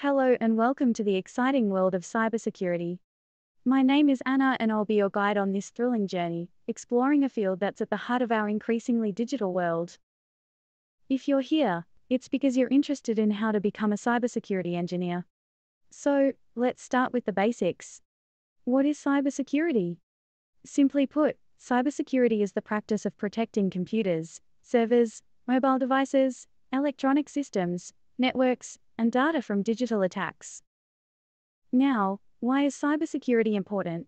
Hello and welcome to the exciting world of cybersecurity. My name is Anna and I'll be your guide on this thrilling journey, exploring a field that's at the heart of our increasingly digital world. If you're here, it's because you're interested in how to become a cybersecurity engineer. So, let's start with the basics. What is cybersecurity? Simply put, cybersecurity is the practice of protecting computers, servers, mobile devices, electronic systems, networks, and data from digital attacks. Now, why is cybersecurity important?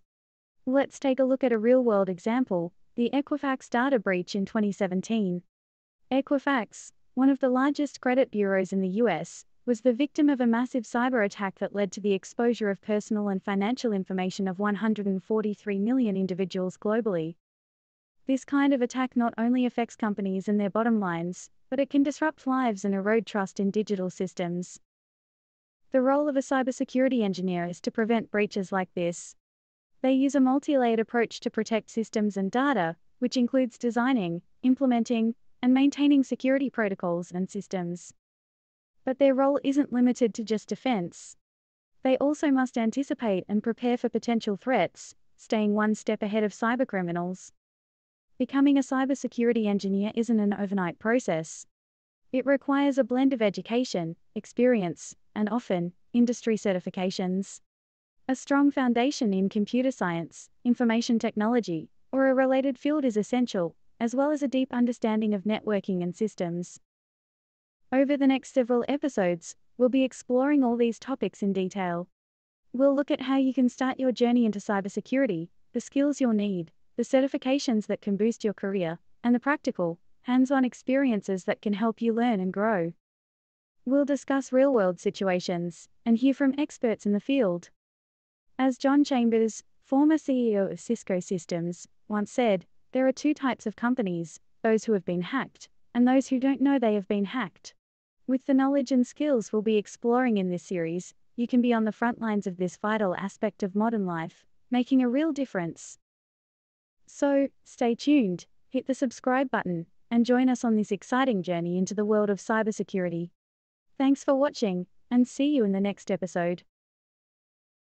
Let's take a look at a real-world example, the Equifax data breach in 2017. Equifax, one of the largest credit bureaus in the US, was the victim of a massive cyber attack that led to the exposure of personal and financial information of 143 million individuals globally. This kind of attack not only affects companies and their bottom lines, but it can disrupt lives and erode trust in digital systems. The role of a cybersecurity engineer is to prevent breaches like this. They use a multi-layered approach to protect systems and data, which includes designing, implementing, and maintaining security protocols and systems. But their role isn't limited to just defense. They also must anticipate and prepare for potential threats, staying one step ahead of cybercriminals. Becoming a cybersecurity engineer isn't an overnight process. It requires a blend of education, experience, and often, industry certifications. A strong foundation in computer science, information technology, or a related field is essential, as well as a deep understanding of networking and systems. Over the next several episodes, we'll be exploring all these topics in detail. We'll look at how you can start your journey into cybersecurity, the skills you'll need, the certifications that can boost your career, and the practical, hands-on experiences that can help you learn and grow. We'll discuss real-world situations and hear from experts in the field. As John Chambers, former CEO of Cisco Systems, once said, there are two types of companies, those who have been hacked, and those who don't know they have been hacked. With the knowledge and skills we'll be exploring in this series, you can be on the front lines of this vital aspect of modern life, making a real difference. So, stay tuned, hit the subscribe button, and join us on this exciting journey into the world of cybersecurity. Thanks for watching, and see you in the next episode.